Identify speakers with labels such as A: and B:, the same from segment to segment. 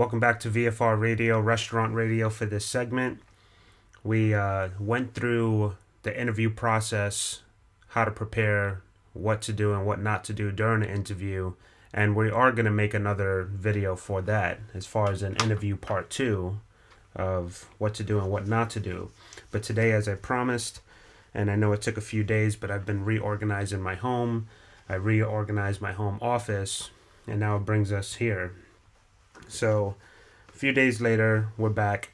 A: Welcome back to VFR Radio, Restaurant Radio for this segment. We went through the interview process, how to prepare, what to do and what not to do during the interview, and we are going to make another video for that as far as an interview part 2 of what to do and what not to do. But today, as I promised, and I know it took a few days, but I've been reorganizing my home. I reorganized my home office, and now it brings us here. So a few days later, we're back,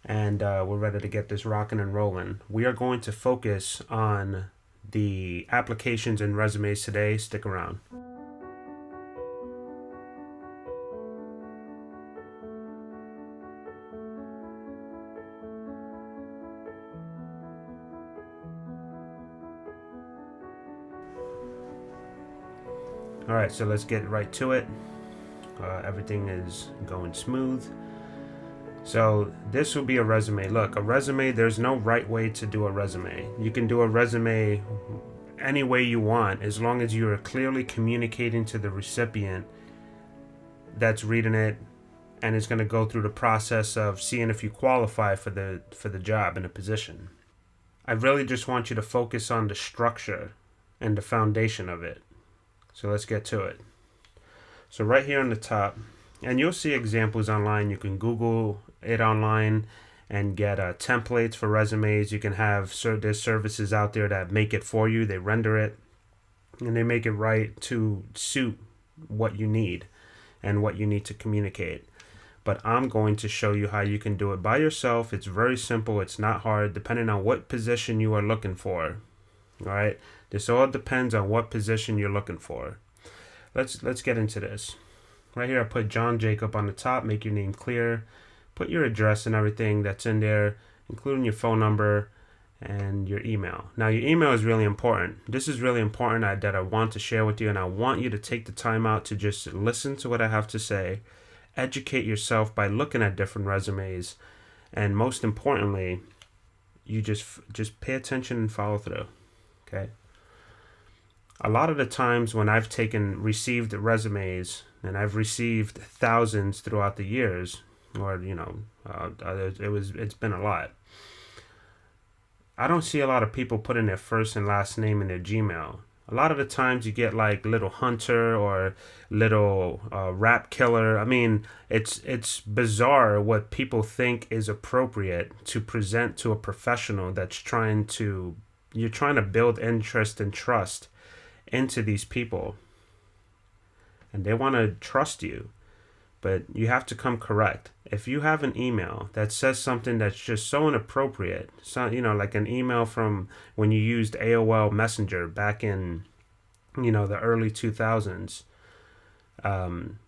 A: and we're ready to get this rocking and rolling. We are going to focus on the applications and resumes today. Stick around. All right, so let's get right to it. Everything is going smooth. So this will be a resume. Look, a resume, there's no right way to do a resume. You can do a resume any way you want, as long as you are clearly communicating to the recipient that's reading it and is going to go through the process of seeing if you qualify for the job and the position. I really just want you to focus on the structure and the foundation of it. So let's get to it. So right here on the top, and you'll see examples online. You can Google it online and get templates for resumes. You can have there's services out there that make it for you. They render it and they make it right to suit what you need and what you need to communicate. But I'm going to show you how you can do it by yourself. It's very simple. It's not hard, depending on what position you are looking for. All right. This all depends on what position you're looking for. Let's get into this. Right here, I put John Jacob on the top. Make your name clear. Put your address and everything that's in there, including your phone number and your email. Now, your email is really important. This is really important that I want to share with you, and I want you to take the time out to just listen to what I have to say, educate yourself by looking at different resumes, and most importantly, you just pay attention and follow through. Okay. A lot of the times when I've received resumes, and I've received thousands throughout the years, or it's been a lot. I don't see a lot of people putting their first and last name in their Gmail. A lot of the times you get like Little Hunter or Little Rap Killer. I mean, it's bizarre what people think is appropriate to present to a professional that's you're trying to build interest and trust into these people, and they want to trust you, but you have to come correct. If you have an email that says something that's just so inappropriate, so like an email from when you used AOL Messenger back in the early 2000s,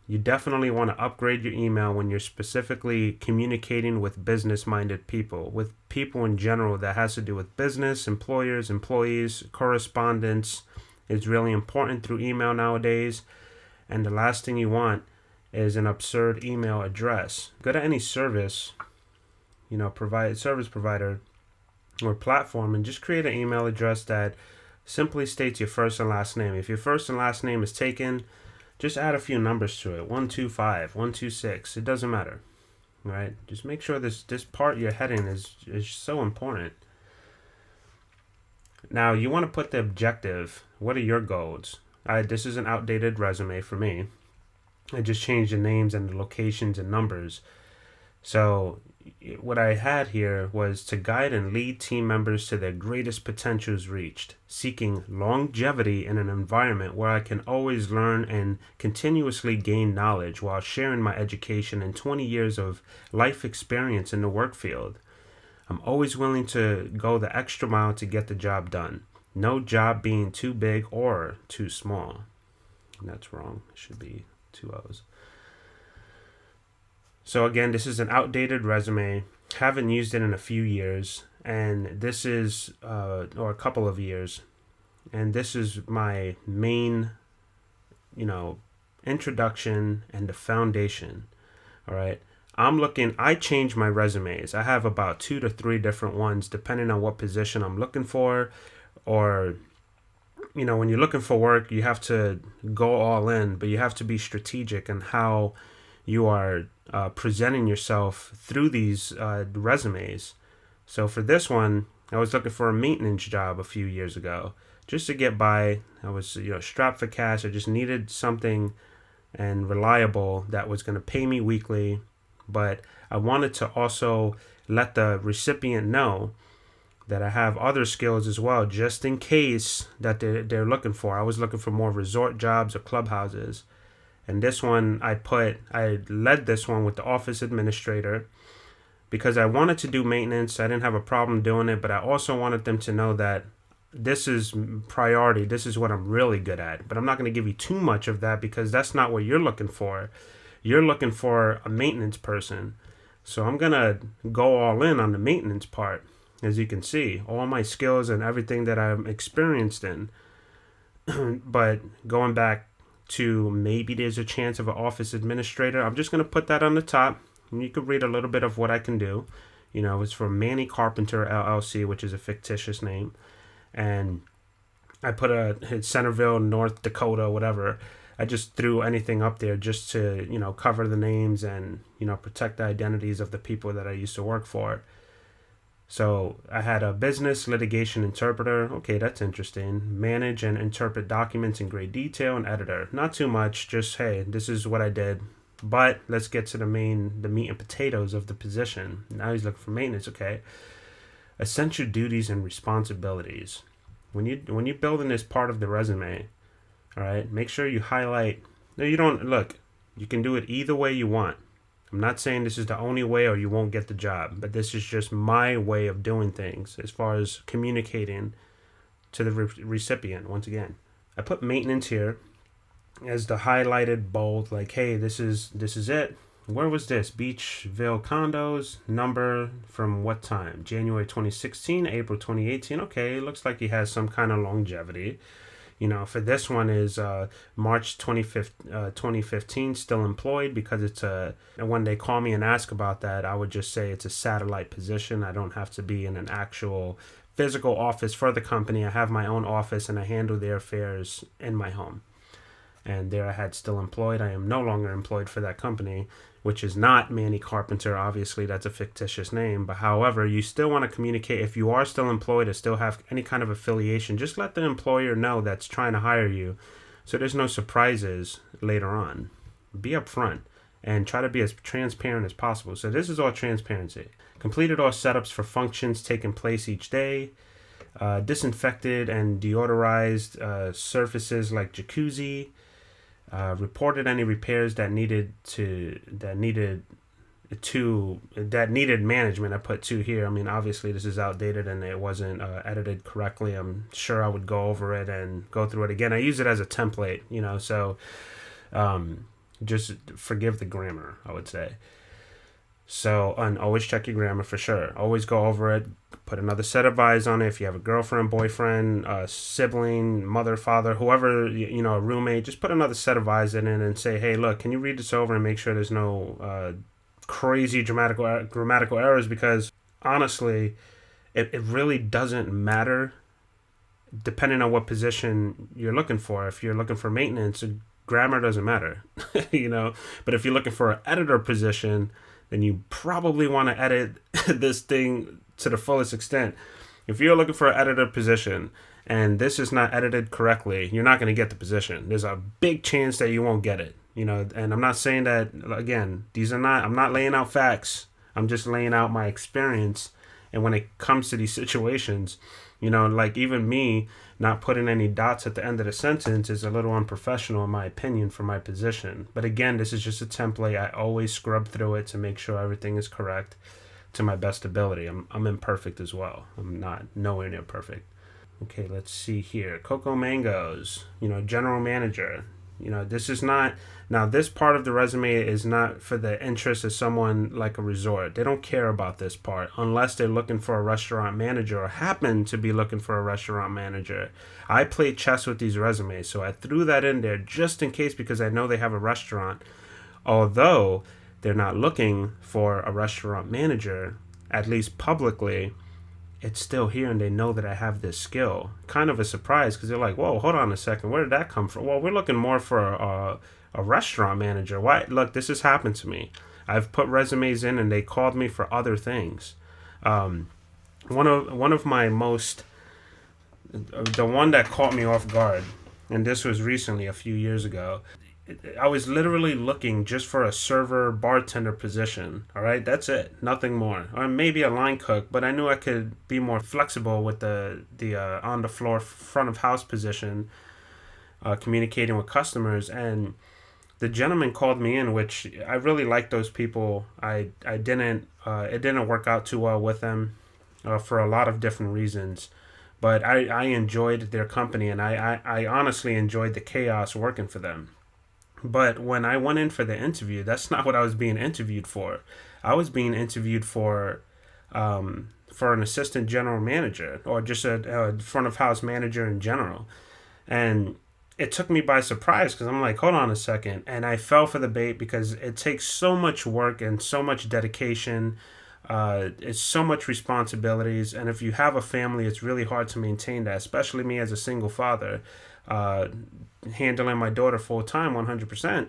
A: you definitely want to upgrade your email when you're specifically communicating with business-minded people, with people in general that has to do with business, employers, employees, correspondence. It's really important through email nowadays. And the last thing you want is an absurd email address. Go to any service provider or platform, and just create an email address that simply states your first and last name. If your first and last name is taken, just add a few numbers to it. 125, 126. It doesn't matter. Right? Just make sure this part you're heading is so important. Now, you want to put the objective. What are your goals? This is an outdated resume for me. I just changed the names and the locations and numbers. So what I had here was to guide and lead team members to their greatest potentials reached, seeking longevity in an environment where I can always learn and continuously gain knowledge while sharing my education and 20 years of life experience in the work field. I'm always willing to go the extra mile to get the job done. No job being too big or too small. That's wrong. It should be 2 O's. So again, this is an outdated resume. Haven't used it in a few years. And this is, or a couple of years. And this is my main, introduction and the foundation. All right. I change my resumes. I have about 2 to 3 different ones depending on what position I'm looking for. Or, when you're looking for work, you have to go all in, but you have to be strategic in how you are presenting yourself through these resumes. So for this one, I was looking for a maintenance job a few years ago just to get by. I was strapped for cash. I just needed something and reliable that was going to pay me weekly, but I wanted to also let the recipient know that I have other skills as well, just in case that they're looking for. I was looking for more resort jobs or clubhouses. And this one, I led this one with the office administrator because I wanted to do maintenance. I didn't have a problem doing it, but I also wanted them to know that this is priority. This is what I'm really good at. But I'm not going to give you too much of that because that's not what you're looking for. You're looking for a maintenance person. So I'm going to go all in on the maintenance part. As you can see, all my skills and everything that I'm experienced in. But going back to maybe there's a chance of an office administrator, I'm just going to put that on the top. And you can read a little bit of what I can do. It's for Manny Carpenter LLC, which is a fictitious name. And I put Centerville, North Dakota, whatever. I just threw anything up there just to, cover the names and, protect the identities of the people that I used to work for. So I had a business litigation interpreter. Okay, that's interesting. Manage and interpret documents in great detail and editor. Not too much, just, hey, this is what I did. But let's get to the meat and potatoes of the position. Now he's looking for maintenance, okay. Essential duties and responsibilities. When you're building this part of the resume, all right, make sure you highlight. No, you don't, look, you can do it either way you want. I'm not saying this is the only way or you won't get the job, but this is just my way of doing things as far as communicating to the recipient. Once again, I put maintenance here as the highlighted bold, like, hey, this is it. Where was this? Beachville condos, number from what time? January 2016, April 2018. Okay, it looks like he has some kind of longevity. For this one is March 2015, still employed, because it's and when they call me and ask about that, I would just say it's a satellite position. I don't have to be in an actual physical office for the company. I have my own office and I handle their affairs in my home. And there I had still employed. I am no longer employed for that company, which is not Manny Carpenter. Obviously, that's a fictitious name. But however, you still want to communicate. If you are still employed or still have any kind of affiliation, just let the employer know that's trying to hire you, so there's no surprises later on. Be upfront and try to be as transparent as possible. So this is all transparency. Completed all setups for functions taking place each day. Disinfected and deodorized surfaces like jacuzzi. Reported any repairs that needed management. I put 2 here. I mean, obviously this is outdated and it wasn't edited correctly. I'm sure I would go over it and go through it again. I use it as a template, so just forgive the grammar, I would say. So, and always check your grammar for sure. Always go over it. Put another set of eyes on it. If you have a girlfriend, boyfriend, sibling, mother, father, whoever, a roommate, just put another set of eyes in it and say, hey, look, can you read this over and make sure there's no crazy grammatical errors? Because honestly, it really doesn't matter depending on what position you're looking for. If you're looking for maintenance, grammar doesn't matter, But if you're looking for an editor position, then you probably want to edit this thing to the fullest extent. If you're looking for an editor position and this is not edited correctly, you're not going to get the position. There's a big chance that you won't get it, and I'm not saying that, again, I'm not laying out facts. I'm just laying out my experience. And when it comes to these situations, like even me not putting any dots at the end of the sentence is a little unprofessional in my opinion for my position. But again, this is just a template. I always scrub through it to make sure everything is correct to my best ability. I'm imperfect as well. I'm not nowhere near perfect. Okay, let's see here. Coco Mangoes, general manager. This is not, now this part of the resume is not for the interest of someone like a resort. They don't care about this part unless they're looking for a restaurant manager or happen to be looking for a restaurant manager. I play chess with these resumes, so I threw that in there just in case because I know they have a restaurant. Although they're not looking for a restaurant manager, at least publicly, it's still here and they know that I have this skill. Kind of a surprise because they're like, whoa, hold on a second. Where did that come from? Well, we're looking more for a a restaurant manager. Why? Look, this has happened to me. I've put resumes in and they called me for other things. Um, one of my most the one that caught me off guard, and this was recently a few years ago. I was literally looking just for a server bartender position. All right, that's it, nothing more, or maybe a line cook. But I knew I could be more flexible with the on the floor front of house position, communicating with customers. And the gentleman called me in, which I really liked those people. I didn't it didn't work out too well with them for a lot of different reasons. But I enjoyed their company, and I honestly enjoyed the chaos working for them. But when I went in for the interview, that's not what I was being interviewed for. I was being interviewed for an assistant general manager, or just a front of house manager in general. And it took me by surprise because I'm like, hold on a second. And I fell for the bait because it takes so much work and so much dedication. It's so much responsibilities. And if you have a family, it's really hard to maintain that, especially me as a single father, uh, handling my daughter full time, 100%.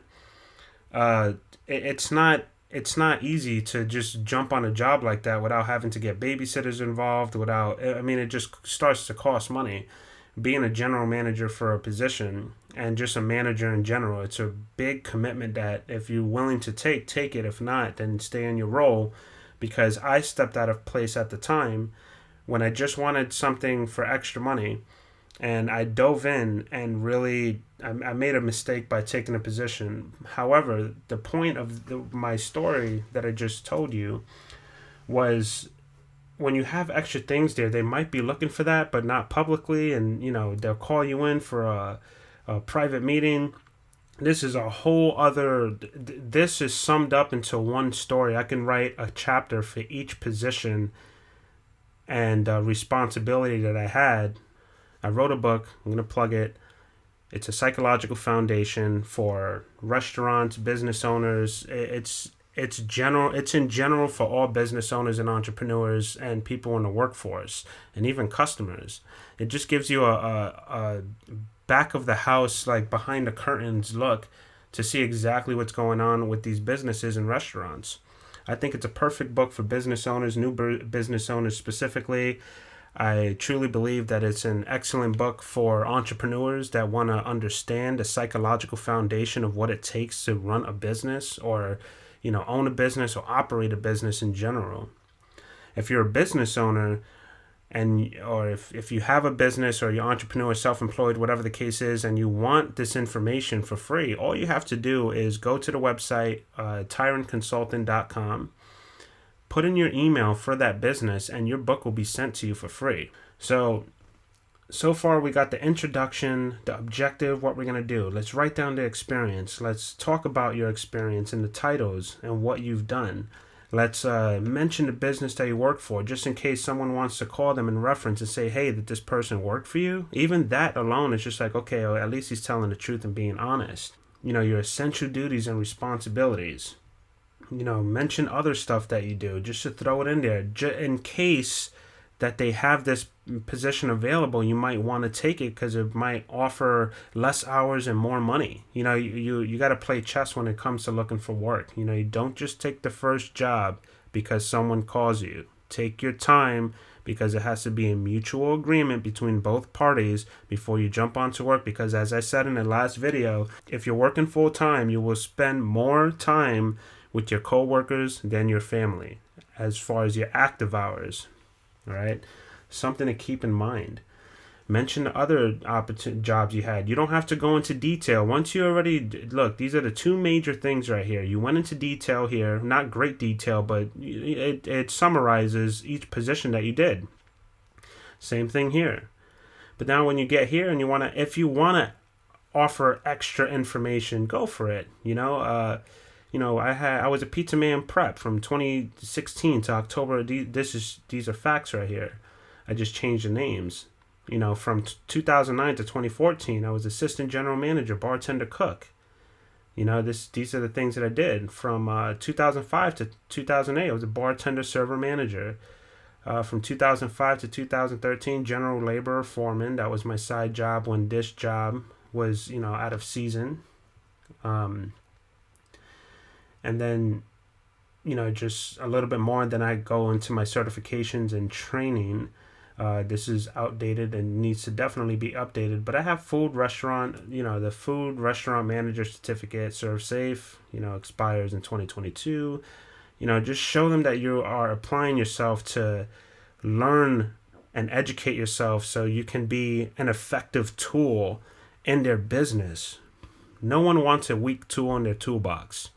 A: It's not. It's not easy to just jump on a job like that without having to get babysitters involved. Without, I mean, it just starts to cost money. Being a general manager for a position and just a manager in general, it's a big commitment that if you're willing to take it. If not, then stay in your role. Because I stepped out of place at the time when I just wanted something for extra money, and I dove in and really I made a mistake by taking a position. However, the point of my story that I just told you was when you have extra things there, they might be looking for that, but not publicly. And, they'll call you in for a private meeting. This is a whole other, this is summed up into one story. I can write a chapter for each position and responsibility that I had. I wrote a book. I'm going to plug it. It's a psychological foundation for restaurants, business owners. It's general. It's in general for all business owners and entrepreneurs and people in the workforce and even customers. It just gives you a back of the house, like behind the curtains look to see exactly what's going on with these businesses and restaurants. I think it's a perfect book for business owners, new business owners specifically. I truly believe that it's an excellent book for entrepreneurs that want to understand the psychological foundation of what it takes to run a business, or own a business or operate a business in general. If you're a business owner, or if you have a business, or you're entrepreneur, self-employed, whatever the case is, and you want this information for free, all you have to do is go to the website, tyrantconsultant.com, put in your email for that business, and your book will be sent to you for free. So far we got the introduction, the objective, what we're going to do. Let's write down the experience. Let's talk about your experience and the titles and what you've done. Let's mention the business that you work for, just in case someone wants to call them in reference and say, hey, did this person work for you? Even that alone is just like, okay, well, at least he's telling the truth and being honest. Your essential duties and responsibilities. Mention other stuff that you do, just to throw it in there, in case that they have this position available. You might want to take it because it might offer less hours and more money. You got to play chess when it comes to looking for work. You don't just take the first job because someone calls you. Take your time, because it has to be a mutual agreement between both parties before you jump onto work. Because as I said in the last video, if you're working full time, you will spend more time with your coworkers than your family as far as your active hours. All right, something to keep in mind. Mention the other jobs you had. You don't have to go into detail. Once you already look, these are the two major things right here. You went into detail here, not great detail, but it summarizes each position that you did. Same thing here. But now when you get here and if you want to offer extra information, go for it. I was a pizza man prep from 2016 to October. These are facts right here. I just changed the names. From 2009 to 2014, I was assistant general manager, bartender, cook. These are the things that I did. From 2005 to 2008, I was a bartender, server, manager. From 2005 to 2013, general laborer, foreman. That was my side job when this job was, out of season. And then, just a little bit more, and then I go into my certifications and training. This is outdated and needs to definitely be updated. But I have the food restaurant manager certificate, Serve Safe, expires in 2022. Just show them that you are applying yourself to learn and educate yourself so you can be an effective tool in their business. No one wants a weak tool in their toolbox.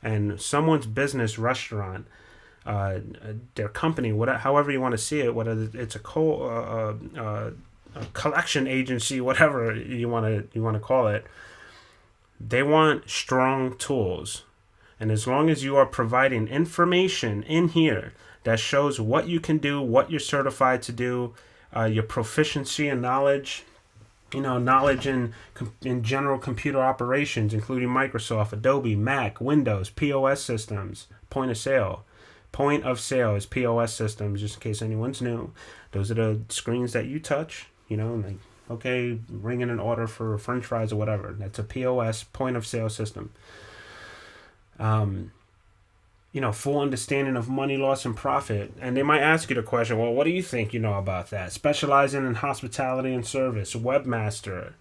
A: And someone's business, restaurant, their company, however you want to see it, whether it's a collection agency, whatever you want to call it, they want strong tools. And as long as you are providing information in here that shows what you can do, what you're certified to do, your proficiency and knowledge, knowledge in general computer operations, including Microsoft, Adobe, Mac, Windows, POS systems, point of sale. Point of sale is POS systems, just in case anyone's new. Those are the screens that you touch, like, okay, ring in an order for French fries or whatever. That's a POS, point of sale system. Full understanding of money, loss, and profit. And they might ask you the question, well, what do you think you know about that? Specializing in hospitality and service, webmaster,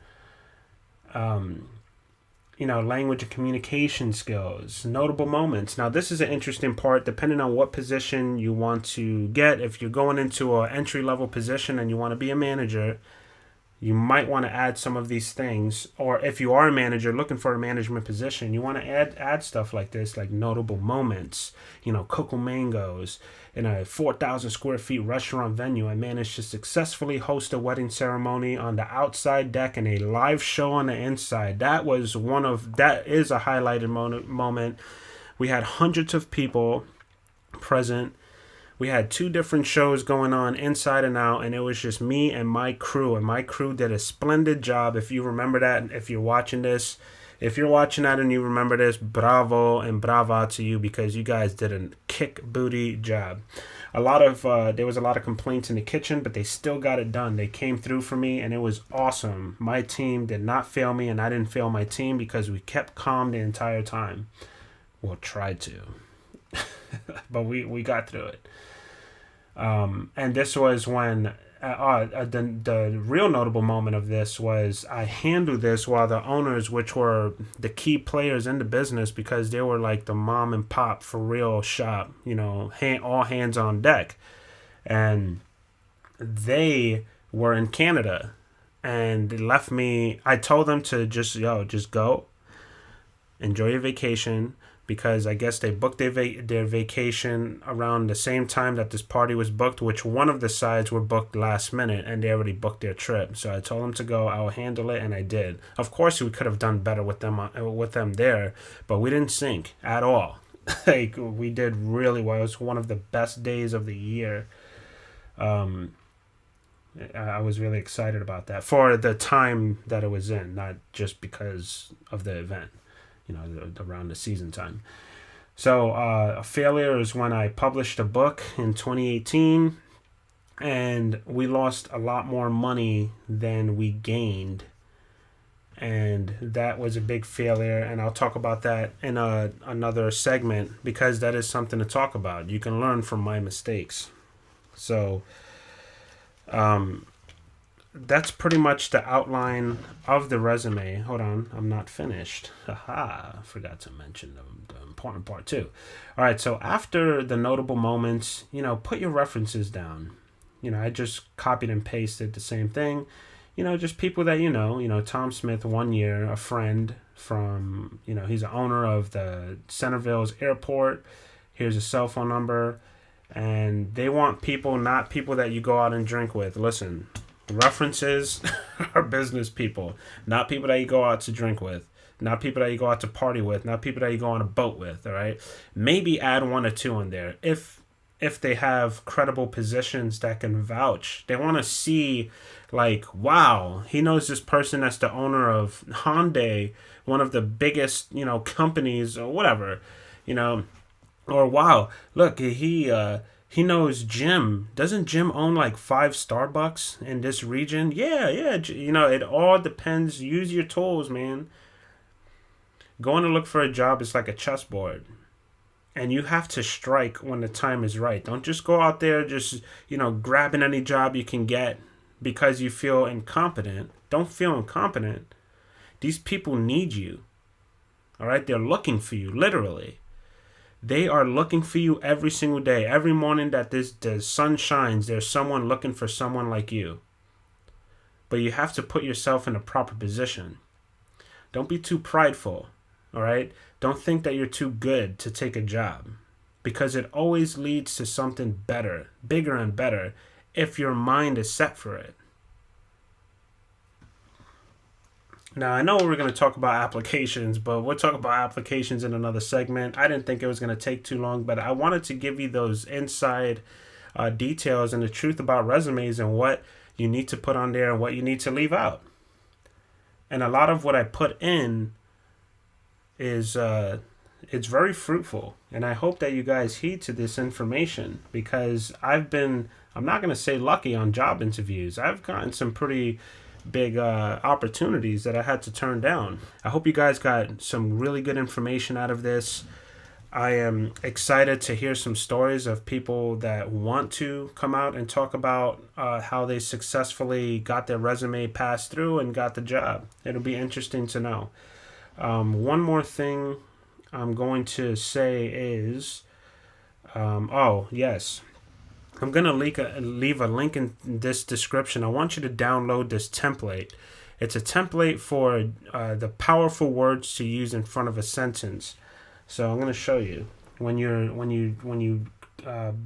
A: language and communication skills, notable moments. Now, this is an interesting part, depending on what position you want to get. If you're going into an entry-level position and you want to be a manager, you might want to add some of these things. Or if you are a manager looking for a management position, you want to add stuff like this, like notable moments. Coco Mangoes. In a 4,000 square feet restaurant venue, I managed to successfully host a wedding ceremony on the outside deck and a live show on the inside. That is a highlighted moment. We had hundreds of people present. We had 2 different shows going on inside and out, and it was just me and my crew. And my crew did a splendid job. If you remember that, if you're watching this, if you're watching that and you remember this, bravo and brava to you, because you guys did a kick booty job. There was a lot of complaints in the kitchen, but they still got it done. They came through for me, and it was awesome. My team did not fail me, and I didn't fail my team because we kept calm the entire time. Well, tried to. But we got through it. And this was when the real notable moment of this was I handled this while the owners, which were the key players in the business, because they were like the mom and pop for real shop, all hands on deck. And they were in Canada, and they left me. I told them to just go, enjoy your vacation. Because I guess they booked their vacation around the same time that this party was booked, which one of the sides were booked last minute, and they already booked their trip. So I told them to go. I'll handle it, and I did. Of course, we could have done better with them there, but we didn't sink at all. We did really well. It was one of the best days of the year. I was really excited about that for the time that it was in, not just because of the event. Around the season time. So a failure is when I published a book in 2018, and we lost a lot more money than we gained, and that was a big failure. And I'll talk about that in another segment, because that is something to talk about. You can learn from my mistakes. So that's pretty much the outline of the resume. Hold on, I'm not finished. Haha, forgot to mention the important part too. All right, so after the notable moments, put your references down. I just copied and pasted the same thing. Just people that Tom Smith, 1 year, a friend from, he's the owner of the Centerville's airport. Here's a cell phone number. And they want people, not people that you go out and drink with. Listen, references are business people, not people that you go out to drink with, not people that you go out to party with, not people that you go on a boat with. All right, maybe add 1 or 2 in there if they have credible positions that can vouch. They want to see, like, wow, he knows this person that's the owner of Hyundai, one of the biggest companies or whatever, or wow, look, he knows Jim. Doesn't Jim own like 5 Starbucks in this region? Yeah. It all depends. Use your tools, man. Going to look for a job is like a chessboard. And you have to strike when the time is right. Don't just go out there just, grabbing any job you can get because you feel incompetent. Don't feel incompetent. These people need you. All right? They're looking for you, literally. They are looking for you every single day. Every morning that the sun shines, there's someone looking for someone like you. But you have to put yourself in a proper position. Don't be too prideful. All right? Don't think that you're too good to take a job, because it always leads to something better, bigger and better, if your mind is set for it. Now, I know we're going to talk about applications, but we'll talk about applications in another segment. I didn't think it was going to take too long, but I wanted to give you those inside details and the truth about resumes and what you need to put on there and what you need to leave out. And a lot of what I put in is it's very fruitful, and I hope that you guys heed to this information, because I'm not going to say lucky on job interviews. I've gotten some pretty big opportunities that I had to turn down. I hope you guys got some really good information out of this. I am excited to hear some stories of people that want to come out and talk about how they successfully got their resume passed through and got the job. It'll be interesting to know. One more thing I'm going to say is, yes, I'm going to leave a link in this description. I want you to download this template. It's a template for the powerful words to use in front of a sentence. So I'm going to show you. When you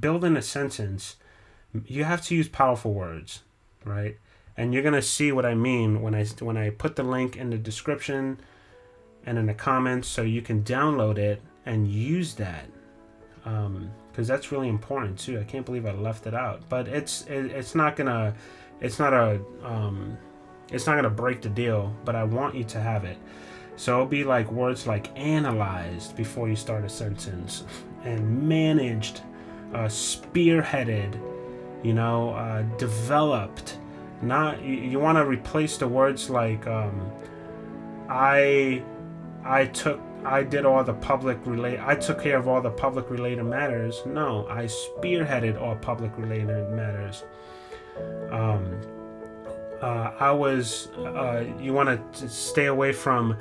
A: build in a sentence, you have to use powerful words, right? And you're going to see what I mean when I put the link in the description and in the comments, so you can download it and use that, because that's really important too. I can't believe I left it out, but it's not gonna break the deal. But I want you to have it, so it'll be like words like analyzed before you start a sentence, and managed, spearheaded, developed. Not you want to replace the words like I took care of all the public related matters. No, I spearheaded all public related matters. You want to stay away from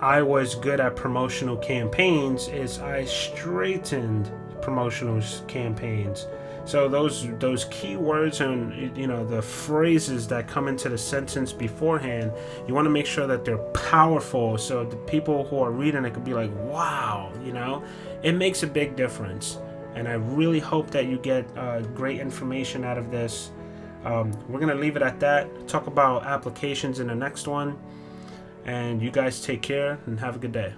A: I was good at promotional campaigns. Is I straightened promotional campaigns. So those key words and the phrases that come into the sentence beforehand, you want to make sure that they're powerful, so the people who are reading it could be like, wow, it makes a big difference. And I really hope that you get great information out of this. We're gonna leave it at that. Talk about applications in the next one, and you guys take care and have a good day.